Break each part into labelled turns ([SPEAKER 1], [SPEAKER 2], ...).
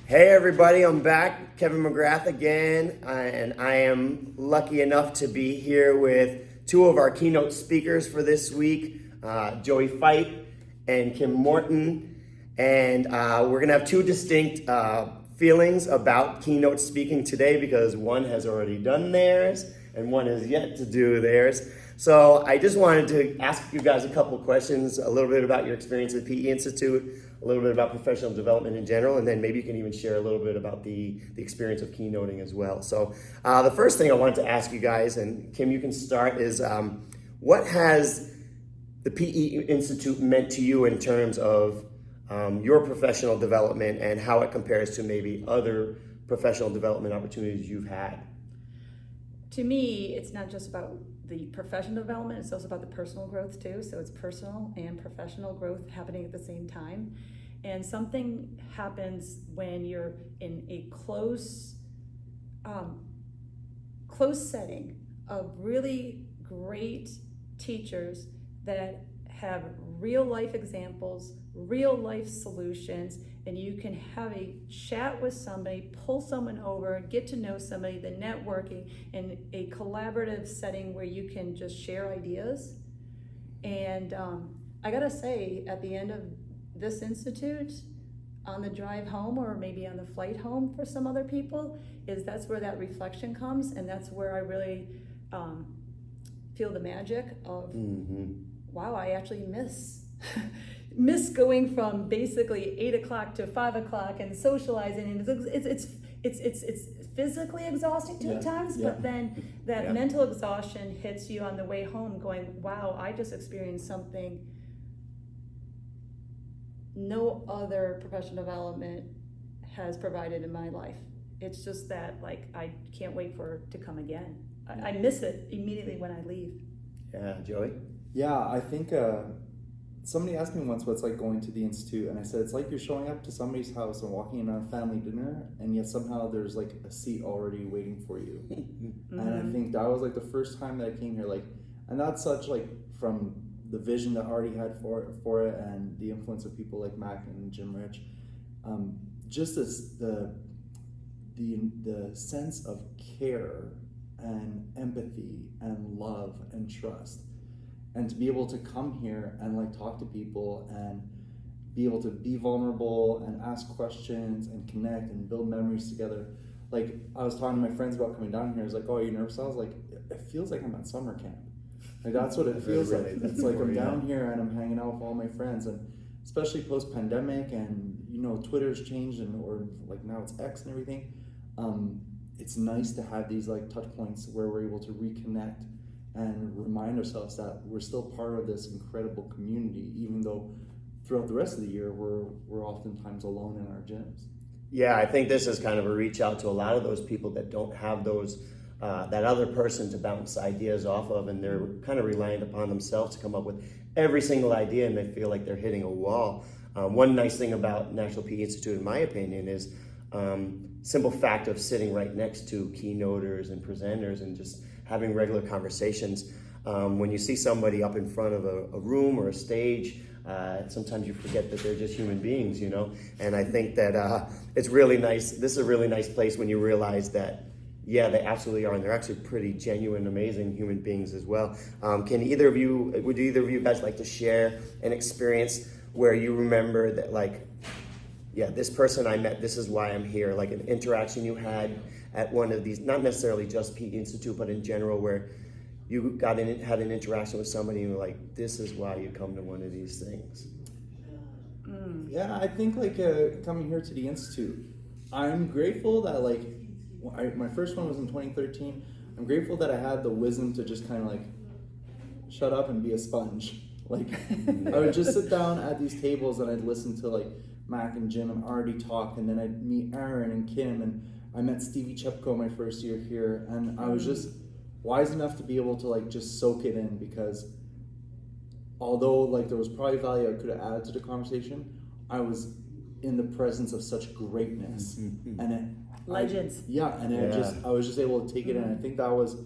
[SPEAKER 1] Hey everybody, I'm back, Kevin McGrath again, and I am lucky enough to be here with two of our keynote speakers for this week, Joey Feith and Kim Morton, and we're gonna have two distinct feelings about keynote speaking today because one has already done theirs and one has yet to do theirs. So I just wanted to ask you guys a couple questions, a little bit about your experience at P.E. Institute, a little bit about professional development in general, and then maybe you can even share a little bit about the experience of keynoting as well. So the first thing I wanted to ask you guys, and Kim, you can start, is what has the P.E. Institute meant to you in terms of your professional development and how it compares to maybe other professional development opportunities you've had?
[SPEAKER 2] To me, it's not just about the professional development, it's also about the personal growth too. So it's personal and professional growth happening at the same time. And something happens when you're in a close setting of really great teachers that have real life examples, real life solutions, and you can have a chat with somebody, pull someone over, get to know somebody, the networking in a collaborative setting where you can just share ideas. And I gotta say, at the end of this institute, on the drive home or maybe on the flight home for some other people, that's where that reflection comes, and that's where I really feel the magic of, wow, I actually miss going from basically 8 o'clock to 5 o'clock and socializing, and it's physically exhausting at times, but then that mental exhaustion hits you on the way home going, wow, I just experienced something no other professional development has provided in my life. It's just that, like, I can't wait for it to come again. I miss it immediately when I leave.
[SPEAKER 1] Yeah, Joey?
[SPEAKER 3] Yeah, I think somebody asked me once what's like going to the Institute, and I said it's like you're showing up to somebody's house and walking in on a family dinner, and yet somehow there's like a seat already waiting for you. And I think that was like the first time that I came here, like, and that's such like from the vision that I already had for it and the influence of people like Mac and Jim Rich, just as the sense of care and empathy and love and trust. And to be able to come here and like talk to people and be able to be vulnerable and ask questions and connect and build memories together. Like, I was talking to my friends about coming down here. I was like, oh, are you nervous? I was like, it feels like I'm at summer camp. Like, that's what it feels like. It's like I'm down here and I'm hanging out with all my friends, and especially post-pandemic, and you know, Twitter's changed, and or like now it's X and everything. It's nice to have these like touch points where we're able to reconnect and remind ourselves that we're still part of this incredible community, even though throughout the rest of the year we're oftentimes alone in our gyms.
[SPEAKER 1] Yeah, I think this is kind of a reach out to a lot of those people that don't have those that other person to bounce ideas off of, and they're kind of reliant upon themselves to come up with every single idea, and they feel like they're hitting a wall. One nice thing about National P.E. Institute, in my opinion, is simple fact of sitting right next to keynoters and presenters and just having regular conversations. When you see somebody up in front of a room or a stage, sometimes you forget that they're just human beings, you know? And I think that it's really nice. This is a really nice place when you realize that, yeah, they absolutely are, and they're actually pretty genuine, amazing human beings as well. Would either of you guys like to share an experience where you remember that, like, yeah, this person I met, this is why I'm here, like an interaction you had at one of these, not necessarily just P.E. Institute, but in general, where you had an interaction with somebody and you were like, this is why you come to one of these things?
[SPEAKER 3] Yeah, I think like coming here to the Institute, I'm grateful that like, my first one was in 2013. I'm grateful that I had the wisdom to just kind of like shut up and be a sponge. Like, I would just sit down at these tables and I'd listen to like Mac and Jim and Artie talk, and then I'd meet Aaron and Kim, and I met Stevie Chepko my first year here, and I was just wise enough to be able to like just soak it in, because although like there was probably value I could have added to the conversation, I was in the presence of such greatness and it
[SPEAKER 2] Legends.
[SPEAKER 3] I was just able to take it in. I think that was,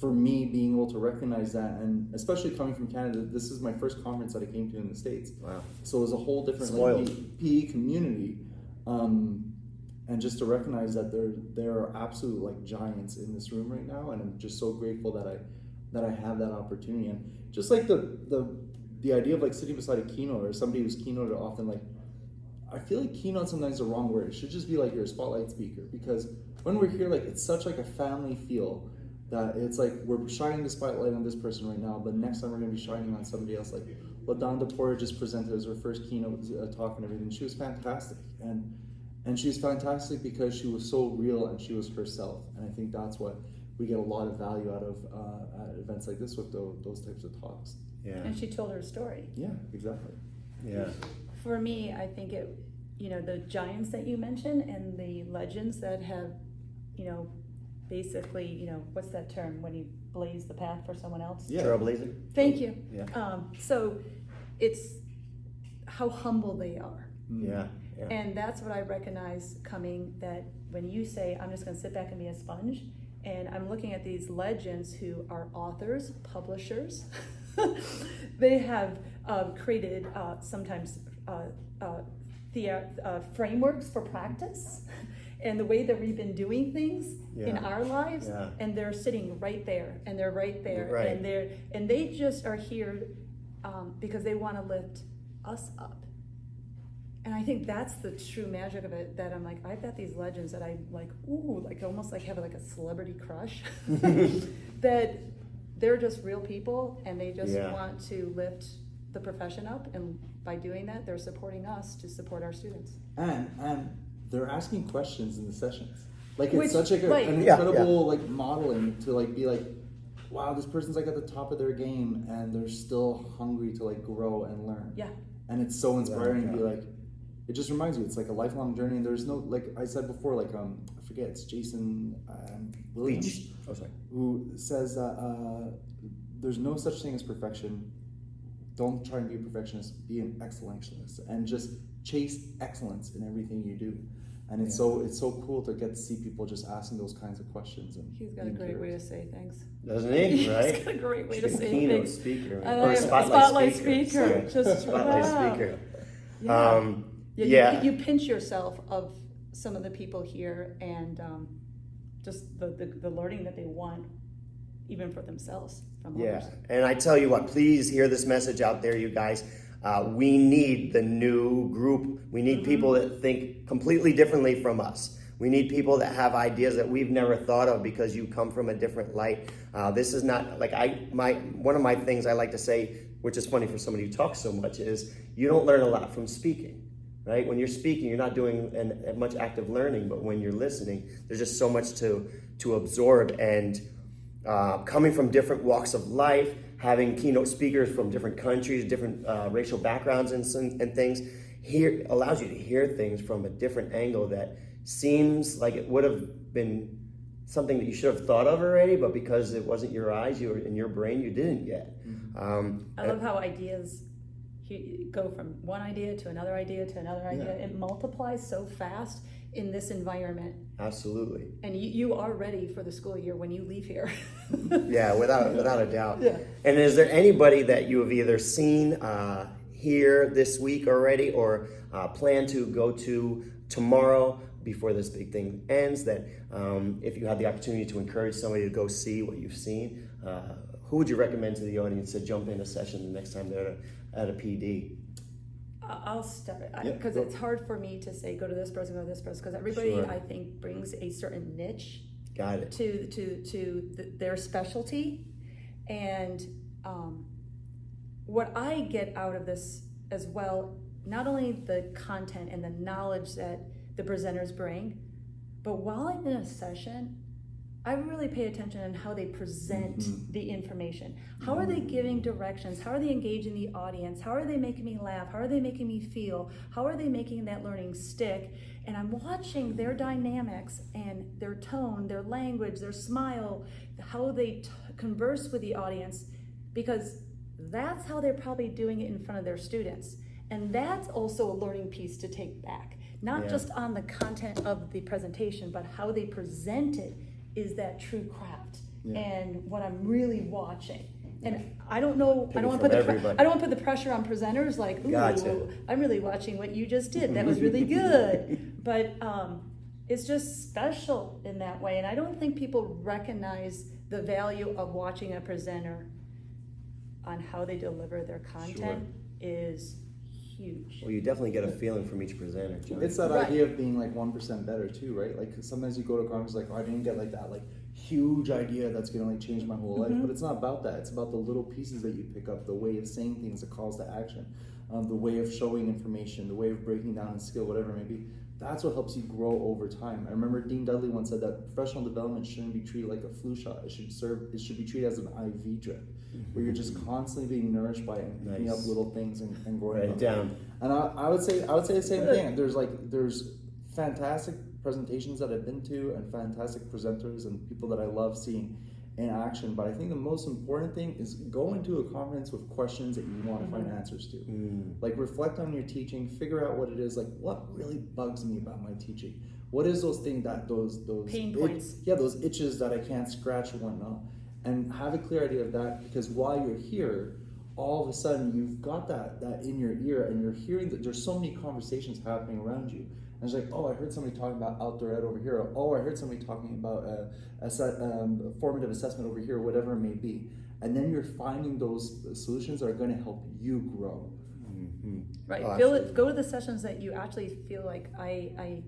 [SPEAKER 3] for me, being able to recognize that, and especially coming from Canada, this is my first conference that I came to in the States.
[SPEAKER 1] Wow.
[SPEAKER 3] So it was a whole different like, PE community. just to recognize that there are absolute like giants in this room right now, and I'm just so grateful that I have that opportunity. And just like the idea of like sitting beside a keynote or somebody who's keynoted often, like I feel like keynote sometimes is the wrong word. It should just be like you're a spotlight speaker, because when we're here, like it's such like a family feel that it's like we're shining the spotlight on this person right now, but next time we're going to be shining on somebody else. Like LaDonda Porter just presented as her first keynote talk and everything. She was fantastic, and she was fantastic because she was so real and she was herself. And I think that's what we get a lot of value out of at events like this with those types of talks.
[SPEAKER 1] Yeah.
[SPEAKER 2] And she told her story.
[SPEAKER 3] Yeah, exactly.
[SPEAKER 1] Yeah.
[SPEAKER 2] For me, I think it, the giants that you mentioned and the legends that have, basically, what's that term when you blaze the path for someone else?
[SPEAKER 3] Yeah.
[SPEAKER 1] Trailblazer.
[SPEAKER 2] Thank you.
[SPEAKER 1] Yeah.
[SPEAKER 2] So it's how humble they are.
[SPEAKER 1] Yeah. Yeah.
[SPEAKER 2] And that's what I recognize coming, that when you say, I'm just going to sit back and be a sponge, and I'm looking at these legends who are authors, publishers, they have created sometimes frameworks for practice and the way that we've been doing things in our lives, and they're sitting right there, and they're right there,
[SPEAKER 1] Right.
[SPEAKER 2] and they just are here because they want to lift us up. And I think that's the true magic of it, that I'm like, I've got these legends that I like, like almost like have like a celebrity crush, that they're just real people, and they just want to lift the profession up, and by doing that, they're supporting us to support our students.
[SPEAKER 3] And they're asking questions in the sessions. Like it's
[SPEAKER 2] Which,
[SPEAKER 3] such like
[SPEAKER 2] right.
[SPEAKER 3] an incredible like modeling to like be like, wow, this person's like at the top of their game and they're still hungry to like grow and learn.
[SPEAKER 2] Yeah.
[SPEAKER 3] And it's so inspiring to be like, it just reminds you, it's like a lifelong journey, and there's no, like I said before, like I forget, it's Jason Williams,
[SPEAKER 1] Leach. Oh, sorry.
[SPEAKER 3] who says that there's no such thing as perfection. Don't try and be a perfectionist, be an excellentialist, and just chase excellence in everything you do. And it's so cool to get to see people just asking those kinds of questions. And
[SPEAKER 2] He's got a great way to say things.
[SPEAKER 1] Doesn't he? Right?
[SPEAKER 2] He's got a great way to
[SPEAKER 1] She's a
[SPEAKER 2] say
[SPEAKER 1] keynote
[SPEAKER 2] things.
[SPEAKER 1] speaker.
[SPEAKER 2] Or
[SPEAKER 1] a
[SPEAKER 2] spotlight speaker.
[SPEAKER 1] Sorry.
[SPEAKER 2] Just
[SPEAKER 1] Spotlight
[SPEAKER 2] wow.
[SPEAKER 1] speaker.
[SPEAKER 2] Yeah. You pinch yourself of some of the people here, and just the learning that they want, even for themselves, from others.
[SPEAKER 1] And I tell you what, please hear this message out there, you guys. We need the new group. We need people that think completely differently from us. We need people that have ideas that we've never thought of because you come from a different light. This is not like one of my things I like to say, which is funny for somebody who talks so much, is you don't learn a lot from speaking, right? When you're speaking, you're not doing much active learning, but when you're listening, there's just so much to absorb. And coming from different walks of life, having keynote speakers from different countries, different racial backgrounds and things, here allows you to hear things from a different angle that seems like it would have been something that you should have thought of already, but because it wasn't your eyes, you were in your brain, you didn't yet.
[SPEAKER 2] I love how ideas go from one idea to another idea to another idea. It multiplies so fast in this environment.
[SPEAKER 1] Absolutely.
[SPEAKER 2] And you are ready for the school year when you leave here.
[SPEAKER 1] Yeah, without a doubt.
[SPEAKER 2] Yeah.
[SPEAKER 1] And is there anybody that you have either seen here this week already, or plan to go to tomorrow before this big thing ends, that if you had the opportunity to encourage somebody to go see what you've seen, who would you recommend to the audience to jump in a session the next time they're at a PD?
[SPEAKER 2] I'll start because it's hard for me to say go to this person, because everybody I think brings a certain niche.
[SPEAKER 1] Got it.
[SPEAKER 2] to their specialty, and what I get out of this as well, not only the content and the knowledge that the presenters bring, but while I'm in a session, I really pay attention on how they present the information. How are they giving directions? How are they engaging the audience? How are they making me laugh? How are they making me feel? How are they making that learning stick? And I'm watching their dynamics and their tone, their language, their smile, how they converse with the audience, because that's how they're probably doing it in front of their students. And that's also a learning piece to take back. Not just on the content of the presentation, but how they present it is that true craft and what I'm really watching. And I don't know, I don't want to put the pressure on presenters like, ooh, I'm really watching what you just did. That was really good. But is just special in that way. And I don't think people recognize the value of watching a presenter on how they deliver their content is huge.
[SPEAKER 1] Well, you definitely get a feeling from each presenter, John.
[SPEAKER 3] It's that
[SPEAKER 2] Right.
[SPEAKER 3] idea of being like 1% better too, right? Like 'cause sometimes you go to a conference like, oh, I didn't get like that like huge idea that's gonna like change my whole life. But it's not about that. It's about the little pieces that you pick up, the way of saying things, the calls to action, the way of showing information, the way of breaking down a skill, whatever it may be. That's what helps you grow over time. I remember Dean Dudley once said that professional development shouldn't be treated like a flu shot. It should be treated as an IV drip, where you're just constantly being nourished by it and picking up little things and growing.
[SPEAKER 1] Write it down.
[SPEAKER 3] And I would say the same thing. There's fantastic presentations that I've been to and fantastic presenters and people that I love seeing in action. But I think the most important thing is go into a conference with questions that you want to find answers to. Like reflect on your teaching, figure out what it is, like what really bugs me about my teaching. What is those things that those
[SPEAKER 2] Pain points.
[SPEAKER 3] those itches that I can't scratch and whatnot. And have a clear idea of that, because while you're here, all of a sudden you've got that in your ear and you're hearing that there's so many conversations happening around you. And it's like, oh, I heard somebody talking about outdoor ed over here. Or, oh, I heard somebody talking about formative assessment over here, whatever it may be. And then you're finding those solutions that are going to help you grow.
[SPEAKER 2] Right.
[SPEAKER 1] Oh,
[SPEAKER 2] Go to the sessions that you actually feel like I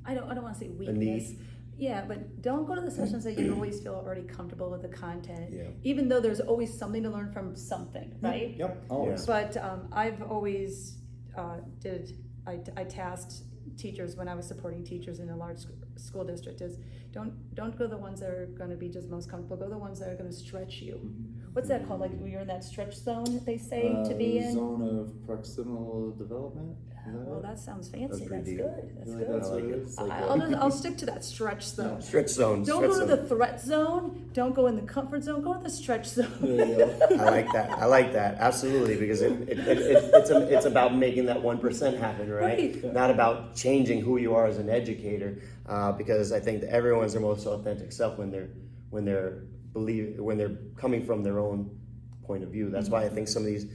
[SPEAKER 2] don't want to say weakness. Yeah, but don't go to the sessions that you always feel already comfortable with the content.
[SPEAKER 1] Yeah.
[SPEAKER 2] Even though there's always something to learn from something, right?
[SPEAKER 3] Yep. Always.
[SPEAKER 2] But I've always I tasked teachers when I was supporting teachers in a large school district is don't go the ones that are going to be just most comfortable. Go the ones that are going to stretch you. What's that called? Like when you're in that stretch zone, they say to be in.
[SPEAKER 3] Zone of proximal development.
[SPEAKER 2] Well, that sounds fancy. That's
[SPEAKER 1] deep.
[SPEAKER 2] good. That's
[SPEAKER 3] Like
[SPEAKER 2] good.
[SPEAKER 3] that's what it is. Like,
[SPEAKER 2] I'll stick to that stretch zone.
[SPEAKER 1] Stretch zone.
[SPEAKER 2] Don't go to the threat zone. Don't go in the comfort zone. Go to the stretch zone.
[SPEAKER 3] there you go.
[SPEAKER 1] I like that. Absolutely, because it's about making that 1% happen, right?
[SPEAKER 2] Right.
[SPEAKER 1] Not about changing who you are as an educator, because I think that everyone's their most authentic self when they're coming from their own point of view. That's why I think some of these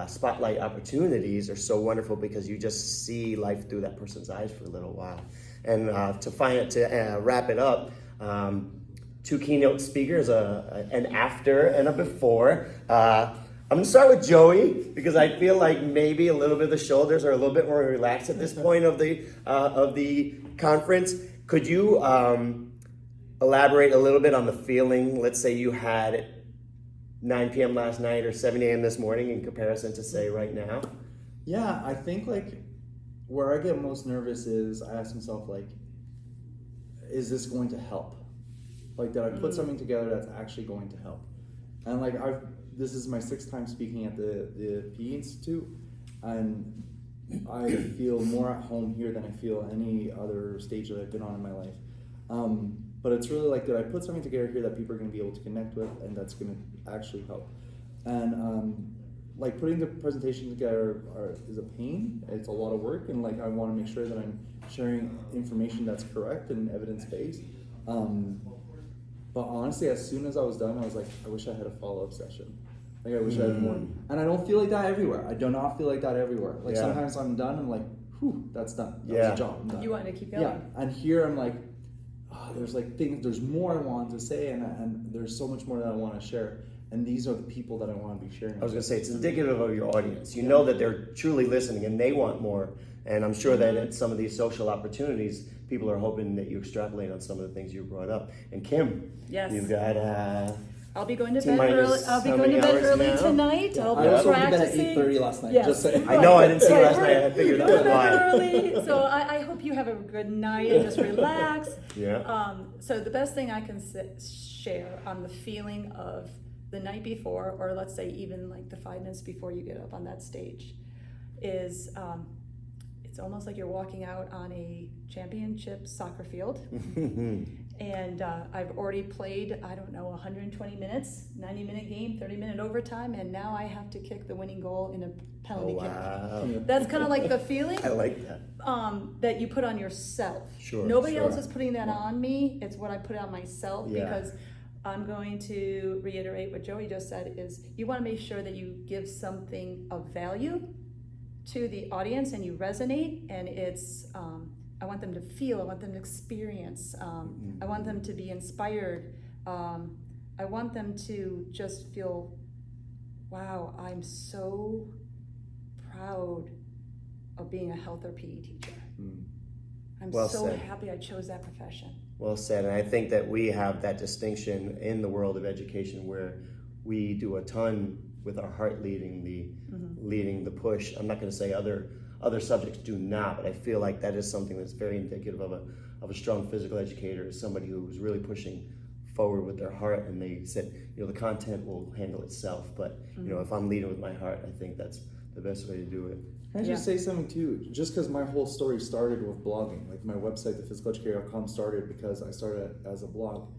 [SPEAKER 1] spotlight opportunities are so wonderful, because you just see life through that person's eyes for a little while. And to wrap it up, 2 keynote speakers, an after and a before. I'm gonna start with Joey, because I feel like maybe a little bit of the shoulders are a little bit more relaxed at this point of the conference. Could you elaborate a little bit on the feeling? Let's say you had 9 p.m. last night or 7 a.m. this morning in comparison to say right now.
[SPEAKER 3] Yeah, I think like where I get most nervous is I ask myself like, is this going to help? Like, did I put something together that's actually going to help? And like this is my 6th time speaking at the P.E Institute, and I feel more at home here than I feel any other stage that I've been on in my life. But it's really like, did I put something together here that people are going to be able to connect with and that's going to actually help? And like putting the presentation together is a pain. It's a lot of work, and like I want to make sure that I'm sharing information that's correct and evidence-based. But honestly, as soon as I was done, I was like, I wish I had a follow-up session. Like I wish I had more. And I don't feel like that everywhere. I do not feel like that everywhere. Like sometimes I'm done, I'm like, whew, that's done. That's a job. I'm done.
[SPEAKER 2] You want to keep going.
[SPEAKER 3] Yeah, and here I'm like, there's like things, there's more I want to say, and there's so much more that I want to share. And these are the people that I want to be sharing.
[SPEAKER 1] I was going to say, it's indicative of your audience. You know that they're truly listening and they want more. And I'm sure that at some of these social opportunities, people are hoping that you extrapolate on some of the things you brought up. And Kim,
[SPEAKER 2] Yes.
[SPEAKER 1] you've got
[SPEAKER 2] I'll be going to
[SPEAKER 1] T
[SPEAKER 2] bed
[SPEAKER 1] minus
[SPEAKER 2] early. I'll be
[SPEAKER 1] how
[SPEAKER 2] going to
[SPEAKER 1] many
[SPEAKER 2] bed
[SPEAKER 1] hours
[SPEAKER 2] early
[SPEAKER 1] now?
[SPEAKER 2] tonight. I'll
[SPEAKER 3] I
[SPEAKER 2] be
[SPEAKER 3] was going to bed at
[SPEAKER 2] practicing.
[SPEAKER 3] 8:30 last night.
[SPEAKER 2] Yes.
[SPEAKER 3] Just saying.
[SPEAKER 1] I know, I didn't see you last
[SPEAKER 2] Right.
[SPEAKER 1] night. I figured
[SPEAKER 2] Go
[SPEAKER 1] that
[SPEAKER 2] to
[SPEAKER 1] was
[SPEAKER 2] bed
[SPEAKER 1] why.
[SPEAKER 2] early. So I hope you have a good night and just relax.
[SPEAKER 1] Yeah.
[SPEAKER 2] So the best thing I can share on the feeling of the night before, or let's say even like the 5 minutes before you get up on that stage, is it's almost like you're walking out on a championship soccer field. And I've already played, 120 minutes, 90-minute game, 30-minute overtime, and now I have to kick the winning goal in a penalty kick.
[SPEAKER 1] Wow.
[SPEAKER 2] That's kind of like the feeling
[SPEAKER 1] I like that.
[SPEAKER 2] that you put on yourself.
[SPEAKER 1] Sure,
[SPEAKER 2] Nobody
[SPEAKER 1] sure.
[SPEAKER 2] else is putting that on me. It's what I put on myself,
[SPEAKER 1] Yeah.
[SPEAKER 2] because I'm going to reiterate what Joey just said, is you want to make sure that you give something of value to the audience and you resonate, and it's I want them to feel, I want them to experience, I want them to be inspired, I want them to just feel, wow, I'm so proud of being a health or PE teacher. I'm
[SPEAKER 1] Well
[SPEAKER 2] so
[SPEAKER 1] said.
[SPEAKER 2] happy I chose that profession.
[SPEAKER 1] Well said, and I think that we have that distinction in the world of education where we do a ton with our heart leading the push. I'm not going to say other subjects do not, but I feel like that is something that's very indicative of a strong physical educator, is somebody who's really pushing forward with their heart, and they said, the content will handle itself, but if I'm leading with my heart, I think that's the best way to do it.
[SPEAKER 3] Can I just say something too? Just because my whole story started with blogging, like my website, thephysicaleducator.com, started because I started as a blog.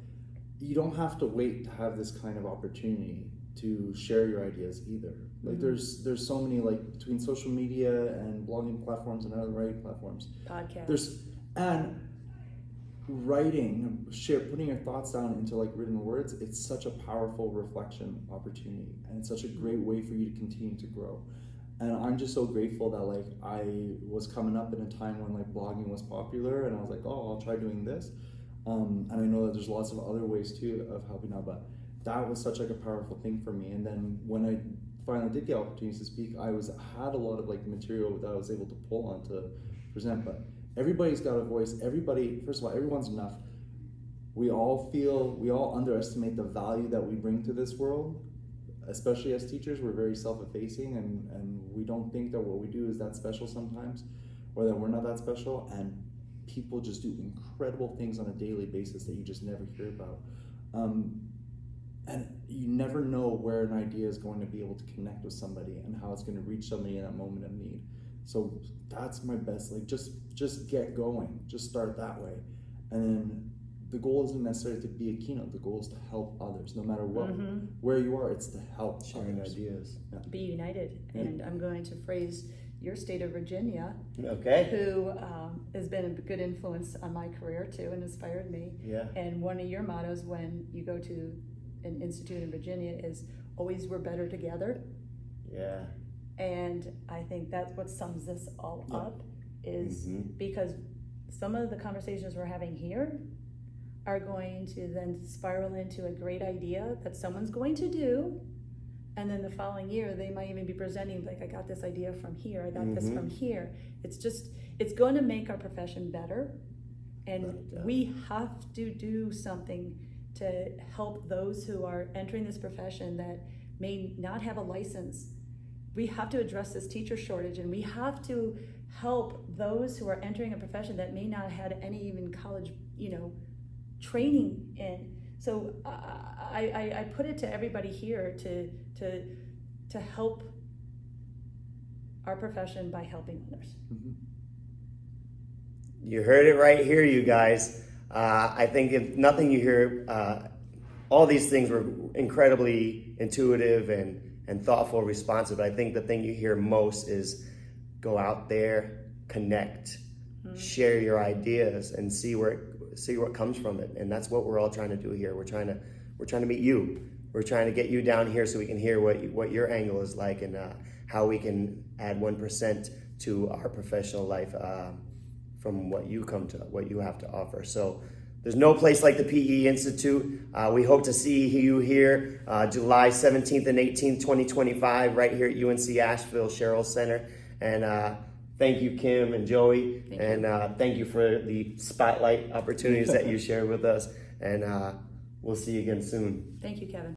[SPEAKER 3] You don't have to wait to have this kind of opportunity to share your ideas either. Like there's so many, like between social media and blogging platforms and other writing platforms.
[SPEAKER 2] Podcasts.
[SPEAKER 3] And writing, putting your thoughts down into like written words, it's such a powerful reflection opportunity, and it's such a great way for you to continue to grow. And I'm just so grateful that like I was coming up in a time when like blogging was popular, and I was like, oh, I'll try doing this. And I know that there's lots of other ways too of helping out, but that was such like a powerful thing for me. And then when I finally did get opportunities to speak, I had a lot of like material that I was able to pull on to present. But everybody's got a voice. Everybody, first of all, everyone's enough. We all underestimate the value that we bring to this world. Especially as teachers, we're very self-effacing, and we don't think that what we do is that special sometimes, or that we're not that special, and people just do incredible things on a daily basis that you just never hear about. And you never know where an idea is going to be able to connect with somebody and how it's going to reach somebody in that moment of need. So that's my best, like just get going, just start that way. And then the goal isn't necessarily to be a keynote. The goal is to help others, no matter what, where you are. It's to help
[SPEAKER 1] Sharing
[SPEAKER 3] others.
[SPEAKER 1] ideas.
[SPEAKER 3] Yeah.
[SPEAKER 2] Be united. And I'm going to phrase your state of Virginia,
[SPEAKER 1] Okay.
[SPEAKER 2] who has been a good influence on my career too and inspired me.
[SPEAKER 1] Yeah.
[SPEAKER 2] And one of your mottos when you go to an institute in Virginia is always we're better together.
[SPEAKER 1] Yeah.
[SPEAKER 2] And I think that's what sums this all up, is because some of the conversations we're having here are going to then spiral into a great idea that someone's going to do, and then the following year they might even be presenting like, I got this idea from here, I got this from here. It's going to make our profession better, and we have to do something to help those who are entering this profession that may not have a license. We have to address this teacher shortage, and we have to help those who are entering a profession that may not have had any even college, training in. So I put it to everybody here to help our profession by helping others.
[SPEAKER 1] You heard it right here, you guys. I think if nothing you hear, all these things were incredibly intuitive and thoughtful, responsive. But I think the thing you hear most is go out there, connect, share your ideas, and see what comes from it. And that's what we're all trying to do here. We're trying to meet you. We're trying to get you down here so we can hear what your angle is like, and how we can add 1% to our professional life from what you have to offer. So there's no place like the PE Institute. We hope to see you here July 17th and 18th, 2025, right here at UNC Asheville Sherrill Center. And thank you, Kim and Joey. Thank you for the spotlight opportunities that you shared with us. And we'll see you again soon.
[SPEAKER 2] Thank you, Kevin.